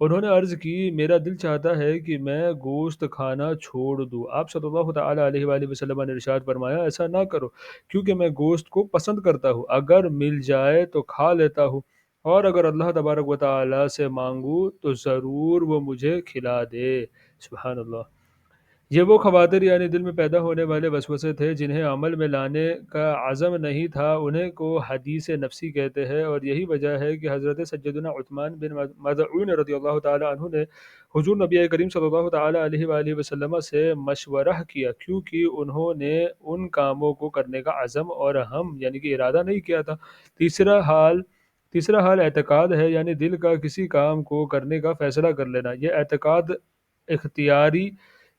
انہوں نے عرض کی، میرا دل چاہتا ہے کہ میں گوشت کھانا چھوڑ دوں۔ آپ صلی اللہ تعالی علیہ وآلہ وسلم نے ارشاد فرمایا، ایسا نہ کرو، کیونکہ میں گوشت کو پسند کرتا ہوں، اگر مل جائے تو کھا لیتا ہوں، اور اگر اللہ تبارک و تعالی سے مانگوں تو ضرور وہ مجھے کھلا دے۔ سبحان اللہ۔ یہ وہ خواطر یعنی دل میں پیدا ہونے والے وسوسے تھے جنہیں عمل میں لانے کا عزم نہیں تھا، انہیں کو حدیث نفسی کہتے ہیں، اور یہی وجہ ہے کہ حضرت سیدنا عثمان بن مظعون رضی اللہ تعالی عنہ نے حضور نبی کریم صلی اللہ تعالی علیہ وآلہ وسلم سے مشورہ کیا، کیونکہ انہوں نے ان کاموں کو کرنے کا عزم اور ہم یعنی کہ ارادہ نہیں کیا تھا۔ تیسرا حال اعتقاد ہے، یعنی دل کا کسی کام کو کرنے کا فیصلہ کر لینا۔ یہ اعتقاد اختیاری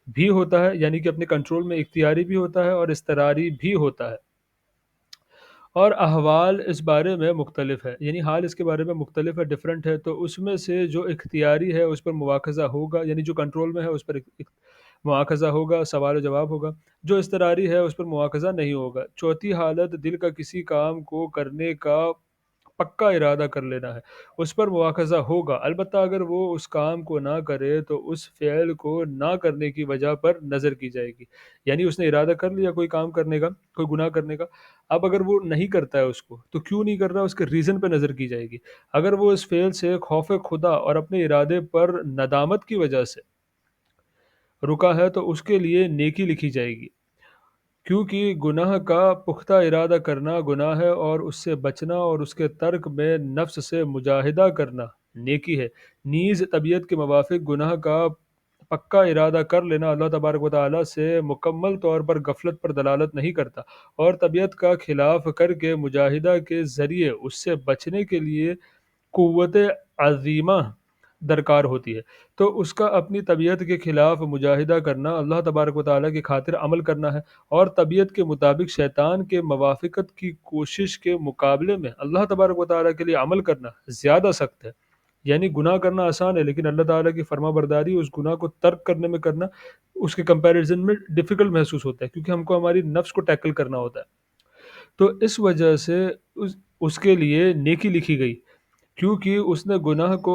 بھی ہوتا ہے، یعنی کہ اپنے کنٹرول میں اختیاری بھی ہوتا ہے اور اضطراری بھی ہوتا ہے، اور احوال اس بارے میں مختلف ہے، یعنی حال اس کے بارے میں مختلف ہے، ڈیفرنٹ ہے۔ تو اس میں سے جو اختیاری ہے اس پر مواخذہ ہوگا، یعنی جو کنٹرول میں ہے اس پر مواخذہ ہوگا، سوال و جواب ہوگا۔ جو اضطراری ہے اس پر مواخذہ نہیں ہوگا۔ چوتھی حالت دل کا کسی کام کو کرنے کا پکا ارادہ کر لینا ہے، اس پر مواخذہ ہوگا، البتہ اگر وہ اس کام کو نہ کرے تو اس فعل کو نہ کرنے کی وجہ پر نظر کی جائے گی، یعنی اس نے ارادہ کر لیا کوئی کام کرنے کا، کوئی گناہ کرنے کا، اب اگر وہ نہیں کرتا ہے اس کو تو کیوں نہیں کر رہا، اس کے ریزن پہ نظر کی جائے گی۔ اگر وہ اس فعل سے خوف خدا اور اپنے ارادے پر ندامت کی وجہ سے رکا ہے تو اس کے لیے نیکی لکھی جائے گی، کیونکہ گناہ کا پختہ ارادہ کرنا گناہ ہے، اور اس سے بچنا اور اس کے ترک میں نفس سے مجاہدہ کرنا نیکی ہے۔ نیز طبیعت کے موافق گناہ کا پکا ارادہ کر لینا اللہ تبارک و تعالیٰ سے مکمل طور پر غفلت پر دلالت نہیں کرتا، اور طبیعت کا خلاف کر کے مجاہدہ کے ذریعے اس سے بچنے کے لیے قوت عظیمہ درکار ہوتی ہے۔ تو اس کا اپنی طبیعت کے خلاف مجاہدہ کرنا اللہ تبارک و تعالیٰ کی خاطر عمل کرنا ہے، اور طبیعت کے مطابق شیطان کے موافقت کی کوشش کے مقابلے میں اللہ تبارک و تعالیٰ کے لیے عمل کرنا زیادہ سخت ہے۔ یعنی گناہ کرنا آسان ہے، لیکن اللہ تعالیٰ کی فرما برداری اس گناہ کو ترک کرنے میں کرنا اس کے کمپیریزن میں ڈیفیکلٹ محسوس ہوتا ہے، کیونکہ ہم کو ہماری نفس کو ٹیکل کرنا ہوتا ہے۔ تو اس وجہ سے اس کے لیے نیکی لکھی گئی، کیونکہ اس نے گناہ کو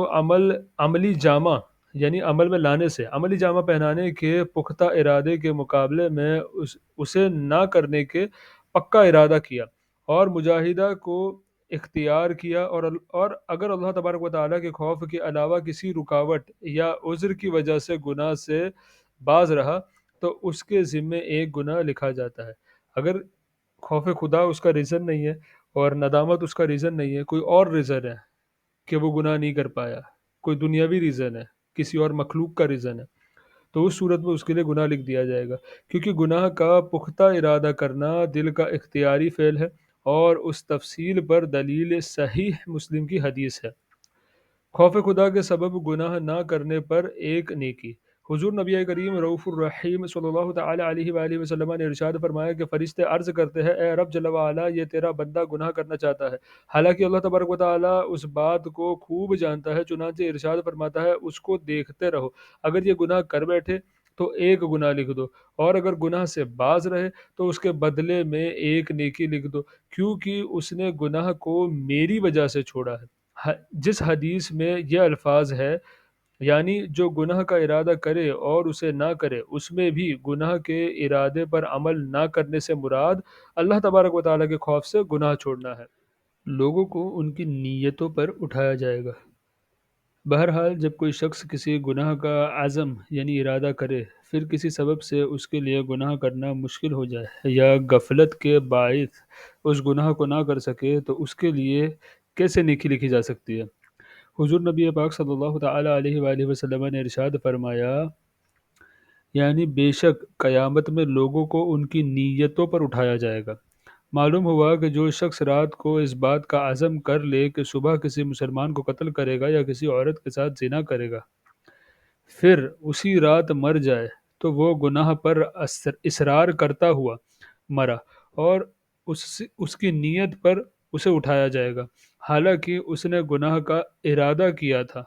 عملی جامہ یعنی عمل میں لانے سے، عملی جامہ پہنانے کے پختہ ارادے کے مقابلے میں اسے نہ کرنے کے پکا ارادہ کیا، اور مجاہدہ کو اختیار کیا، اور اگر اللہ تبارک و تعالیٰ کے خوف کے علاوہ کسی رکاوٹ یا عذر کی وجہ سے گناہ سے باز رہا تو اس کے ذمے ایک گناہ لکھا جاتا ہے۔ اگر خوف خدا اس کا ریزن نہیں ہے اور ندامت اس کا ریزن نہیں ہے، کوئی اور ریزن ہے کہ وہ گناہ نہیں کر پایا، کوئی دنیاوی ریزن ہے، کسی اور مخلوق کا ریزن ہے، تو اس صورت میں اس کے لیے گناہ لکھ دیا جائے گا، کیونکہ گناہ کا پختہ ارادہ کرنا دل کا اختیاری فعل ہے، اور اس تفصیل پر دلیل صحیح مسلم کی حدیث ہے۔ خوف خدا کے سبب گناہ نہ کرنے پر ایک نیکی۔ حضور نبی کریم رؤوف الرحیم صلی اللہ تعالی علیہ وآلہ وسلم نے ارشاد فرمایا کہ فرشتے عرض کرتے ہیں، اے رب جل وعلا، یہ تیرا بندہ گناہ کرنا چاہتا ہے، حالانکہ اللہ تبارک و تعالیٰ اس بات کو خوب جانتا ہے، چنانچہ ارشاد فرماتا ہے، اس کو دیکھتے رہو، اگر یہ گناہ کر بیٹھے تو ایک گناہ لکھ دو، اور اگر گناہ سے باز رہے تو اس کے بدلے میں ایک نیکی لکھ دو، کیونکہ اس نے گناہ کو میری وجہ سے چھوڑا ہے۔ جس حدیث میں یہ الفاظ ہے، یعنی جو گناہ کا ارادہ کرے اور اسے نہ کرے، اس میں بھی گناہ کے ارادے پر عمل نہ کرنے سے مراد اللہ تبارک و تعالیٰ کے خوف سے گناہ چھوڑنا ہے۔ لوگوں کو ان کی نیتوں پر اٹھایا جائے گا۔ بہرحال جب کوئی شخص کسی گناہ کا عزم یعنی ارادہ کرے، پھر کسی سبب سے اس کے لیے گناہ کرنا مشکل ہو جائے یا غفلت کے باعث اس گناہ کو نہ کر سکے، تو اس کے لیے کیسے نیکی لکھی جا سکتی ہے؟ حضور نبی پاک صلی اللہ تعالی علیہ وآلہ وسلم نے ارشاد فرمایا، یعنی بے شک قیامت میں لوگوں کو ان کی نیتوں پر اٹھایا جائے گا۔ معلوم ہوا کہ جو شخص رات کو اس بات کا عزم کر لے کہ صبح کسی مسلمان کو قتل کرے گا یا کسی عورت کے ساتھ زنا کرے گا، پھر اسی رات مر جائے، تو وہ گناہ پر اصرار کرتا ہوا مرا، اور اس کی نیت پر اسے اٹھایا جائے گا، حالانکہ اس نے گناہ کا ارادہ کیا تھا،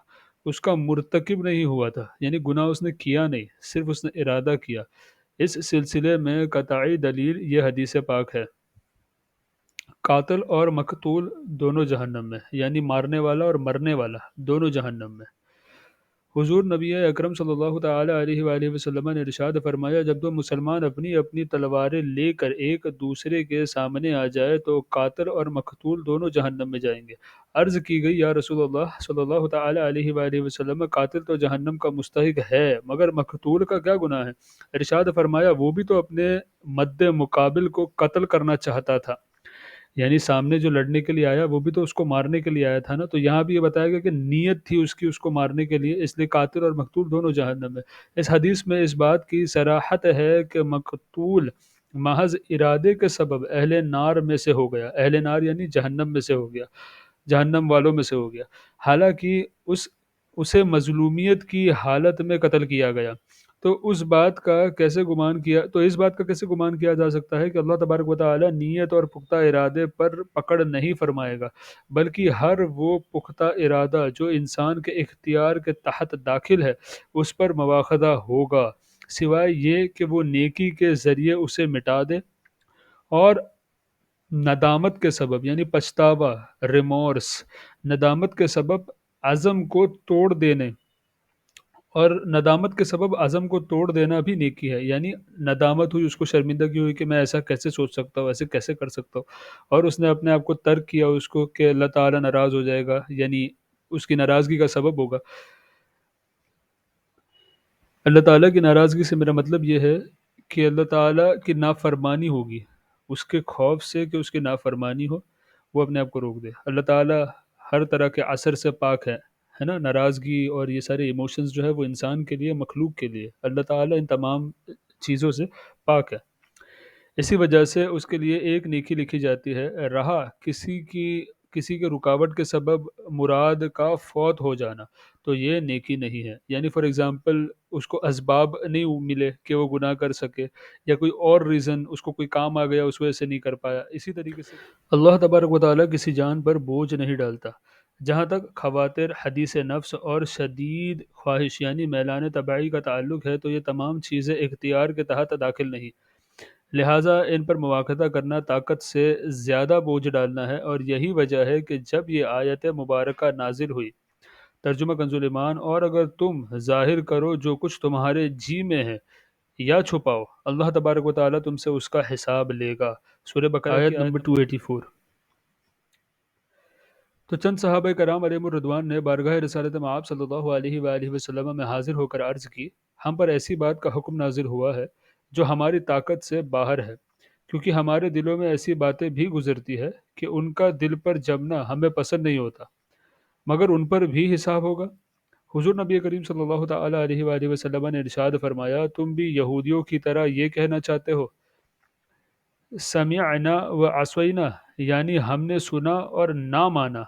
اس کا مرتکب نہیں ہوا تھا، یعنی گناہ اس نے کیا نہیں، صرف اس نے ارادہ کیا۔ اس سلسلے میں قطعی دلیل یہ حدیث پاک ہے، قاتل اور مقتول دونوں جہنم میں، یعنی مارنے والا اور مرنے والا دونوں جہنم میں۔ حضور نبی اکرم صلی اللہ تعالی علیہ وآلہ وسلم نے ارشاد فرمایا، جب دو مسلمان اپنی اپنی تلواریں لے کر ایک دوسرے کے سامنے آ جائے تو قاتل اور مقتول دونوں جہنم میں جائیں گے۔ عرض کی گئی، یا رسول اللہ صلی اللہ تعالی علیہ وآلہ وسلم، قاتل تو جہنم کا مستحق ہے، مگر مقتول کا کیا گناہ ہے؟ ارشاد فرمایا، وہ بھی تو اپنے مد مقابل کو قتل کرنا چاہتا تھا، یعنی سامنے جو لڑنے کے لیے آیا وہ بھی تو اس کو مارنے کے لیے آیا تھا نا، تو یہاں بھی یہ بتایا گیا کہ نیت تھی اس کی اس کو مارنے کے لیے، اس لیے قاتل اور مقتول دونوں جہنم میں۔ اس حدیث میں اس بات کی صراحت ہے کہ مقتول محض ارادے کے سبب اہل نار میں سے ہو گیا، اہل نار یعنی جہنم میں سے ہو گیا، جہنم والوں میں سے ہو گیا، حالانکہ اسے مظلومیت کی حالت میں قتل کیا گیا۔ تو اس بات کا کیسے گمان کیا تو اس بات کا کیسے گمان کیا جا سکتا ہے کہ اللہ تبارک و تعالی نیت اور پختہ ارادے پر پکڑ نہیں فرمائے گا، بلکہ ہر وہ پختہ ارادہ جو انسان کے اختیار کے تحت داخل ہے اس پر مواخذہ ہوگا، سوائے یہ کہ وہ نیکی کے ذریعے اسے مٹا دے، اور ندامت کے سبب یعنی پچھتاوا، ریمورس، ندامت کے سبب عزم کو توڑ دینے، اور ندامت کے سبب عزم کو توڑ دینا بھی نیکی ہے، یعنی ندامت ہوئی، اس کو شرمندگی ہوئی کہ میں ایسا کیسے سوچ سکتا ہوں، ایسے کیسے کر سکتا ہوں، اور اس نے اپنے آپ کو ترک کیا اس کو کہ اللہ تعالیٰ ناراض ہو جائے گا، یعنی اس کی ناراضگی کا سبب ہوگا۔ اللہ تعالیٰ کی ناراضگی سے میرا مطلب یہ ہے کہ اللہ تعالیٰ کی نافرمانی ہوگی، اس کے خوف سے کہ اس کی نافرمانی ہو، وہ اپنے آپ کو روک دے۔ اللہ تعالیٰ ہر طرح کے اثر سے پاک ہے نا، ناراضگی اور یہ سارے ایموشنز جو ہے وہ انسان کے لیے، مخلوق کے لیے، اللہ تعالیٰ ان تمام چیزوں سے پاک ہے۔ اسی وجہ سے اس کے لیے ایک نیکی لکھی جاتی ہے، رہا کسی کے رکاوٹ کے سبب مراد کا فوت ہو جانا تو یہ نیکی نہیں ہے۔ یعنی فار ایگزامپل اس کو اسباب نہیں ملے کہ وہ گناہ کر سکے، یا کوئی اور ریزن، اس کو کوئی کام آ گیا اس وجہ سے نہیں کر پایا۔ اسی طریقے سے اللہ تبارک و تعالیٰ کسی جان پر بوجھ نہیں ڈالتا۔ جہاں تک خواتر، حدیث نفس اور شدید خواہش یعنی میلان طبعی کا تعلق ہے تو یہ تمام چیزیں اختیار کے تحت داخل نہیں، لہٰذا ان پر مواخذہ کرنا طاقت سے زیادہ بوجھ ڈالنا ہے، اور یہی وجہ ہے کہ جب یہ آیت مبارکہ نازل ہوئی، ترجمہ کنز ایمان، اور اگر تم ظاہر کرو جو کچھ تمہارے جی میں ہے یا چھپاؤ، اللہ تبارک و تعالیٰ تم سے اس کا حساب لے گا۔ سورہ بقرہ آیت نمبر 284۔ تو چند صحابہ کرام علیہم الرضوان نے بارگاہ رسالت مآب صلی اللہ علیہ وآلہ وسلم میں حاضر ہو کر عرض کی، ہم پر ایسی بات کا حکم نازل ہوا ہے جو ہماری طاقت سے باہر ہے، کیونکہ ہمارے دلوں میں ایسی باتیں بھی گزرتی ہے کہ ان کا دل پر جمنا ہمیں پسند نہیں ہوتا، مگر ان پر بھی حساب ہوگا۔ حضور نبی کریم صلی اللہ تعالی علیہ وآلہ وسلم نے ارشاد فرمایا، تم بھی یہودیوں کی طرح یہ کہنا چاہتے ہو، سمعنا و عصینا، یعنی ہم نے سنا اور نہ مانا،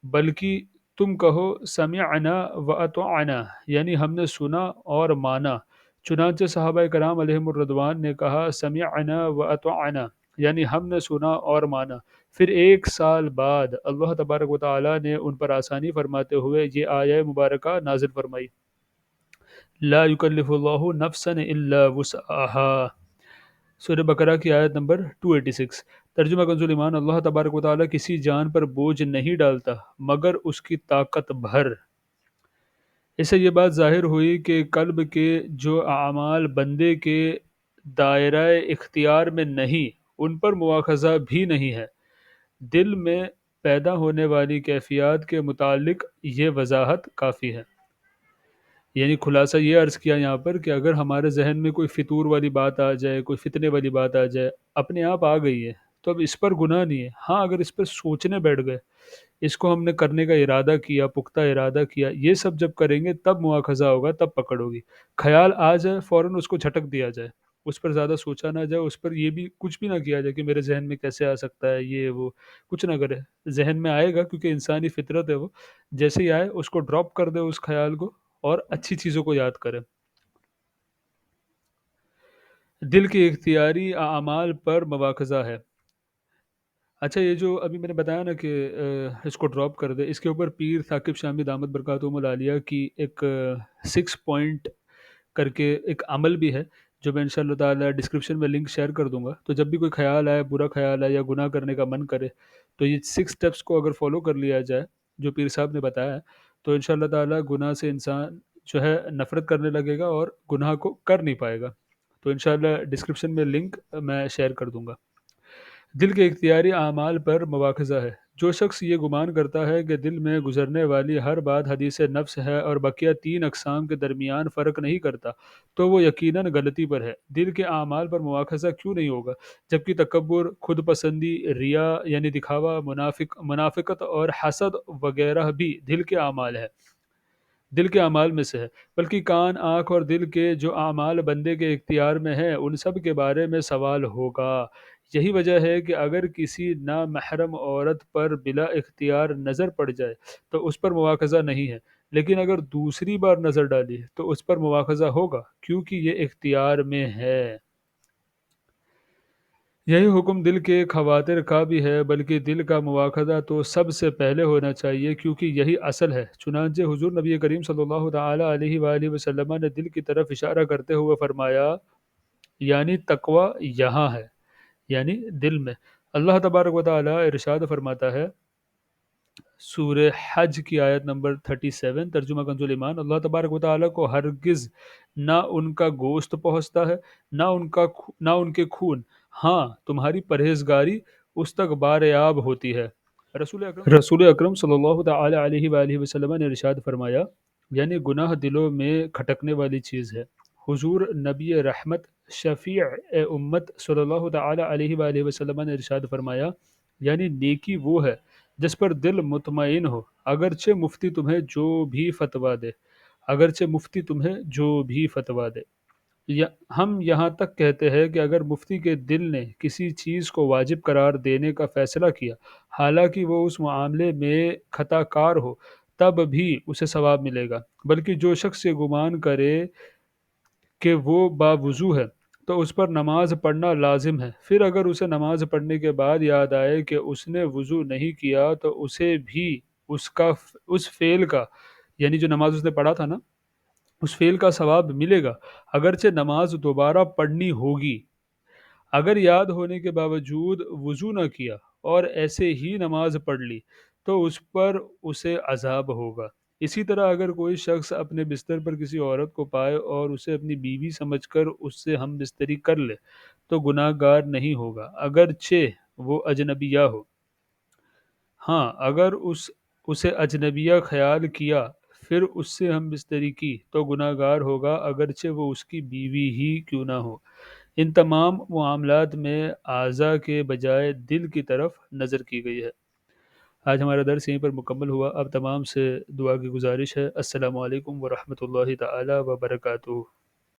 بلکہ تم کہو سمعنا و اطعنا، یعنی ہم نے سنا اور مانا۔ چنانچہ صحابہ کرام علیہم الرضوان نے کہا سمعنا و اطعنا، یعنی ہم نے سنا اور مانا۔ پھر ایک سال بعد اللہ تبارک و تعالی نے ان پر آسانی فرماتے ہوئے یہ آیہ مبارکہ نازل فرمائی، لا یکلف اللہ نفسا الا وسعها، سورہ بقرہ کی آیت نمبر 286۔ ترجمہ کنز ایمان، اللہ تبارک و تعالیٰ کسی جان پر بوجھ نہیں ڈالتا مگر اس کی طاقت بھر۔ اس سے یہ بات ظاہر ہوئی کہ قلب کے جو اعمال بندے کے دائرہ اختیار میں نہیں، ان پر مواخذہ بھی نہیں ہے۔ دل میں پیدا ہونے والی کیفیات کے متعلق یہ وضاحت کافی ہے۔ یعنی خلاصہ یہ عرض کیا یہاں پر کہ اگر ہمارے ذہن میں کوئی فطور والی بات آ جائے، کوئی فتنے والی بات آ جائے، اپنے آپ آ گئی ہے تو اب اس پر گناہ نہیں ہے۔ ہاں اگر اس پر سوچنے بیٹھ گئے، اس کو ہم نے کرنے کا ارادہ کیا، پختہ ارادہ کیا، یہ سب جب کریں گے تب مواخذہ ہوگا، تب پکڑ ہوگی۔ خیال آ جائے فوراً اس کو جھٹک دیا جائے، اس پر زیادہ سوچا نہ جائے، اس پر یہ بھی کچھ بھی نہ کیا جائے کہ میرے ذہن میں کیسے آ سکتا ہے یہ وہ، کچھ نہ کرے۔ ذہن میں آئے گا کیونکہ انسانی فطرت ہے وہ، جیسے ہی آئے اس کو ڈراپ کر دے اس خیال کو، اور اچھی چیزوں کو یاد کرے۔ دل کے اختیاری اعمال پر مواخذہ ہے۔ اچھا یہ جو ابھی میں نے بتایا نا کہ اس کو ڈراپ کر دے، اس کے اوپر پیر ثاقب شامی دامت برکاتہم العالیہ کی ایک 6 پوائنٹ کر کے ایک عمل بھی ہے، جو میں انشاءاللہ تعالی ڈسکرپشن میں لنک شیئر کر دوں گا۔ تو جب بھی کوئی خیال آئے، برا خیال آئے یا گناہ کرنے کا من کرے، تو یہ 6 اسٹیپس کو اگر فالو کر لیا جائے جو پیر صاحب نے بتایا ہے، تو انشاءاللہ تعالی گناہ سے انسان جو ہے نفرت کرنے لگے گا اور گناہ کو کر نہیں پائے گا۔ تو انشاءاللہ ڈسکرپشن میں لنک میں شیئر کر دوں گا۔ دل کے اختیاری اعمال پر مواخذہ ہے۔ جو شخص یہ گمان کرتا ہے کہ دل میں گزرنے والی ہر بات حدیث نفس ہے اور بقیہ 3 اقسام کے درمیان فرق نہیں کرتا، تو وہ یقیناً غلطی پر ہے۔ دل کے اعمال پر مواخذہ کیوں نہیں ہوگا، جبکہ تکبر، خود پسندی، ریا یعنی دکھاوا، منافقت اور حسد وغیرہ بھی دل کے اعمال ہے، دل کے اعمال میں سے ہے۔ بلکہ کان، آنکھ اور دل کے جو اعمال بندے کے اختیار میں ہیں ان سب کے بارے میں سوال ہوگا۔ یہی وجہ ہے کہ اگر کسی نامحرم عورت پر بلا اختیار نظر پڑ جائے تو اس پر مواخذہ نہیں ہے، لیکن اگر دوسری بار نظر ڈالی تو اس پر مواخذہ ہوگا، کیونکہ یہ اختیار میں ہے۔ یہی حکم دل کے خواتر کا بھی ہے، بلکہ دل کا مواخذہ تو سب سے پہلے ہونا چاہیے، کیونکہ یہی اصل ہے۔ چنانچہ حضور نبی کریم صلی اللہ تعالی علیہ وآلہ وسلم نے دل کی طرف اشارہ کرتے ہوئے فرمایا، یعنی تقوی یہاں ہے، یعنی دل میں۔ اللہ تبارک و تعالی ارشاد فرماتا ہے سورہ حج کی آیت نمبر 37، ترجمہ کنز ایمان، اللہ تبارک و تعالی کو ہرگز نہ ان کا گوشت پہنچتا ہے نہ ان کے خون، ہاں تمہاری پرہیزگاری اس تک باریاب ہوتی ہے۔ رسول اکرم صلی اللہ تعالی علیہ وآلہ وسلم نے ارشاد فرمایا، یعنی گناہ دلوں میں کھٹکنے والی چیز ہے، حضور نبی رحمت شفیع امت صلی اللہ تعالی علیہ وآلہ وسلم نے ارشاد فرمایا، یعنی نیکی وہ ہے جس پر دل مطمئن ہو، اگرچہ مفتی تمہیں جو بھی فتویٰ دے۔ یا ہم یہاں تک کہتے ہیں کہ اگر مفتی کے دل نے کسی چیز کو واجب قرار دینے کا فیصلہ کیا، حالانکہ وہ اس معاملے میں خطا کار ہو، تب بھی اسے ثواب ملے گا، بلکہ جو شخص یہ گمان کرے کہ وہ باوضو ہے تو اس پر نماز پڑھنا لازم ہے، پھر اگر اسے نماز پڑھنے کے بعد یاد آئے کہ اس نے وضو نہیں کیا تو اسے بھی اس فعل کا، یعنی جو نماز اس نے پڑھا تھا نا، اس فعل کا ثواب ملے گا، اگرچہ نماز دوبارہ پڑھنی ہوگی۔ اگر یاد ہونے کے باوجود وضو نہ کیا اور ایسے ہی نماز پڑھ لی تو اس پر اسے عذاب ہوگا۔ اسی طرح اگر کوئی شخص اپنے بستر پر کسی عورت کو پائے اور اسے اپنی بیوی سمجھ کر اس سے ہم بستری کر لے تو گناہ گار نہیں ہوگا، اگرچہ وہ اجنبیہ ہو۔ ہاں، اگر اسے اجنبیہ خیال کیا پھر اس سے ہم بستری کی تو گناہ گار ہوگا، اگرچہ وہ اس کی بیوی ہی کیوں نہ ہو۔ ان تمام معاملات میں اعضاء کے بجائے دل کی طرف نظر کی گئی ہے۔ آج ہمارا درس یہیں پر مکمل ہوا۔ اب تمام سے دعا کی گزارش ہے۔ السلام علیکم ورحمۃ اللہ تعالی وبرکاتہ۔